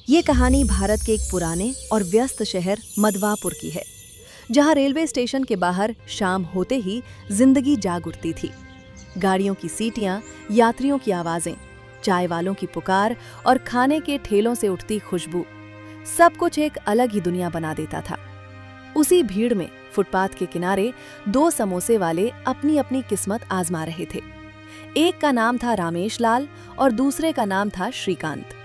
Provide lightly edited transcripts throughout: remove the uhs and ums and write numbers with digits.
ये कहानी भारत के एक पुराने और व्यस्त शहर मधवापुर की है, जहां रेलवे स्टेशन के बाहर शाम होते ही जिंदगी जाग उठती थी। गाड़ियों की सीटियां, यात्रियों की आवाजें, चाय वालों की पुकार और खाने के ठेलों से उठती खुशबू, सब कुछ एक अलग ही दुनिया बना देता था। उसी भीड़ में फुटपाथ के किनारे दो समोसे वाले अपनी अपनी किस्मत आजमा रहे थे। एक का नाम था रामेश लाल और दूसरे का नाम था श्रीकांत।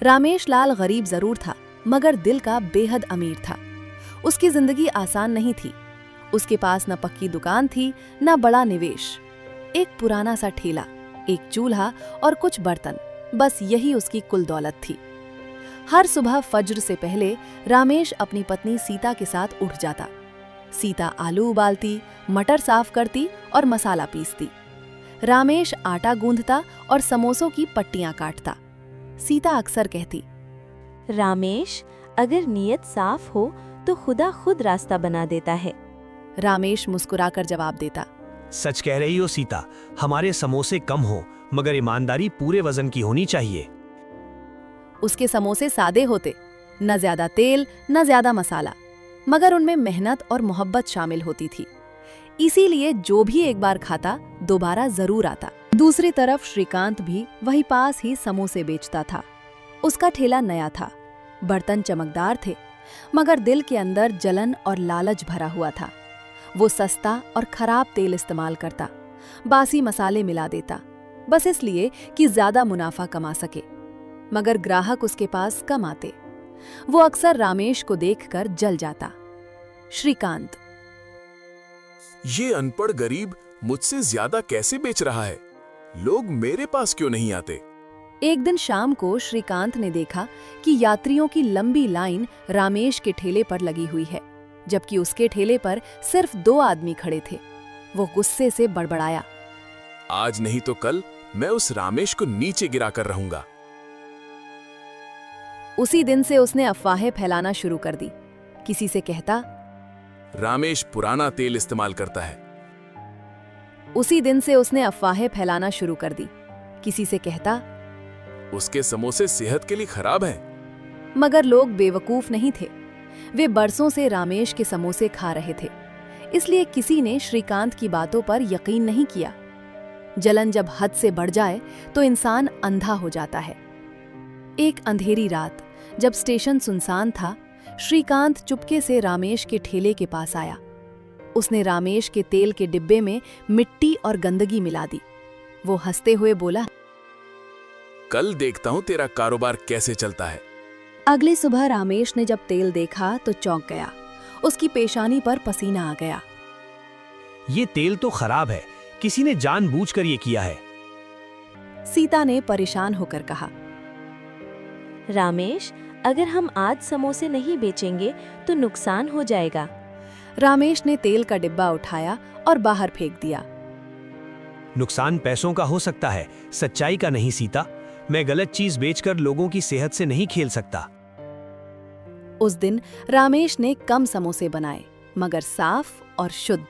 रामेश लाल गरीब जरूर था, मगर दिल का बेहद अमीर था। उसकी जिंदगी आसान नहीं थी। उसके पास न पक्की दुकान थी, न बड़ा निवेश। एक पुराना सा ठेला, एक चूल्हा और कुछ बर्तन, बस यही उसकी कुल दौलत थी। हर सुबह फज्र से पहले रामेश अपनी पत्नी सीता के साथ उठ जाता। सीता आलू उबालती, मटर साफ करती और मसाला पीसती। रामेश आटा गूंथता और समोसों की पट्टियां काटता। सीता अक्सर कहती, रामेश, अगर नीयत साफ हो तो खुदा खुद रास्ता बना देता है। रामेश मुस्कुराकर जवाब देता, सच कह रही हो सीता, हमारे समोसे कम हो मगर ईमानदारी पूरे वजन की होनी चाहिए। उसके समोसे सादे होते, न ज्यादा तेल न ज्यादा मसाला, मगर उनमें मेहनत और मोहब्बत शामिल होती थी। इसीलिए जो भी एक बार खाता दोबारा जरूर आता। दूसरी तरफ श्रीकांत भी वही पास ही समोसे बेचता था। उसका ठेला नया था, बर्तन चमकदार थे, मगर दिल के अंदर जलन और लालच भरा हुआ था। वो सस्ता और खराब तेल इस्तेमाल करता, बासी मसाले मिला देता, बस इसलिए कि ज्यादा मुनाफा कमा सके। मगर ग्राहक उसके पास कम आते। वो अक्सर रामेश को देखकर जल जाता। श्रीकांत, ये अनपढ़ गरीब मुझसे ज्यादा कैसे बेच रहा है? लोग मेरे पास क्यों नहीं आते? एक दिन शाम को श्रीकांत ने देखा कि यात्रियों की लंबी लाइन रामेश के ठेले पर लगी हुई है, जबकि उसके ठेले पर सिर्फ 2 आदमी खड़े थे। वो गुस्से से बड़बड़ाया, आज नहीं तो कल मैं उस रामेश को नीचे गिराकर रहूंगा। उसी दिन से उसने अफवाहें फैलाना शुरू कर दी। किसी से कहता, रामेश पुराना तेल इस्तेमाल करता है। उसी दिन से उसने अफवाहें फैलाना शुरू कर दी। किसी से कहता, उसके समोसे सेहत के लिए खराब हैं। मगर लोग बेवकूफ नहीं थे। वे बरसों से रामेश के समोसे खा रहे थे, इसलिए किसी ने श्रीकांत की बातों पर यकीन नहीं किया। जलन जब हद से बढ़ जाए तो इंसान अंधा हो जाता है। एक अंधेरी रात, जब स्टेशन सुनसान था, श्रीकांत चुपके से रामेश के ठेले के पास आया। उसने रामेश के तेल के डिब्बे में मिट्टी और गंदगी मिला दी। वो हंसते हुए बोला, कल देखता हूं तेरा कारोबार कैसे चलता है। अगली सुबह रामेश ने जब तेल देखा तो चौंक गया। उसकी पेशानी पर पसीना आ गया। ये तेल तो खराब है, किसी ने जानबूझकर ये किया है। सीता ने परेशान होकर कहा, रामेश, अगर हम आज समोसे नहीं बेचेंगे तो नुकसान हो जाएगा। रामेश ने तेल का डिब्बा उठाया और बाहर फेंक दिया। नुकसान पैसों का हो सकता है, सच्चाई का नहीं सीता। मैं गलत चीज बेचकर लोगों की सेहत से नहीं खेल सकता। उस दिन रामेश ने कम समोसे बनाए, मगर साफ और शुद्ध।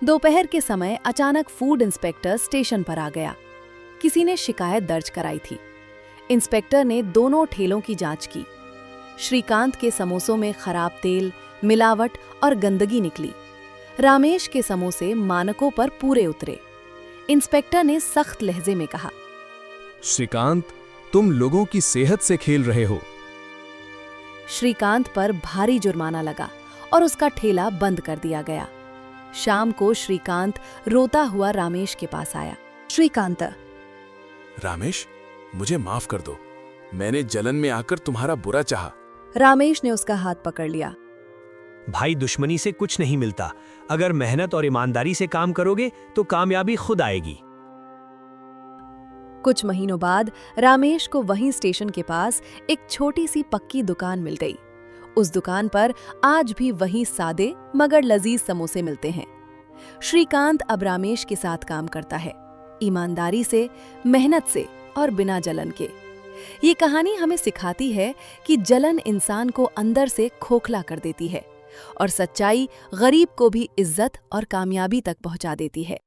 दोपहर के समय अचानक फूड इंस्पेक्टर स्टेशन पर आ गया। किसी ने शिकायत दर्ज कराई थी। इंस्पेक्टर ने दोनों ठेलों की जांच की। श्रीकांत के समोसों में खराब तेल, मिलावट और गंदगी निकली। रामेश के समोसे मानकों पर पूरे उतरे। इंस्पेक्टर ने सख्त लहजे में कहा, श्रीकांत, तुम लोगों की सेहत से खेल रहे हो। श्रीकांत पर भारी जुर्माना लगा और उसका ठेला बंद कर दिया गया। शाम को श्रीकांत रोता हुआ रामेश के पास आया। श्रीकांत, रामेश, मुझे माफ कर दो। मैंने जलन में आकर तुम्हारा बुरा चाहा। रामेश ने उसका हाथ पकड़ लिया। भाई, दुश्मनी से कुछ नहीं मिलता। अगर मेहनत और ईमानदारी से काम करोगे तो कामयाबी खुद आएगी। कुछ महीनों बाद रामेश को वहीं स्टेशन के पास एक छोटी सी पक्की दुकान मिल गई। उस दुकान पर आज भी वही सादे मगर लजीज समोसे मिलते हैं। श्रीकांत अब रामेश के साथ काम करता है, ईमानदारी से, मेहनत से और बिना जलन के। ये कहानी हमें सिखाती है कि जलन इंसान को अंदर से खोखला कर देती है और सच्चाई गरीब को भी इज्जत और कामयाबी तक पहुंचा देती है।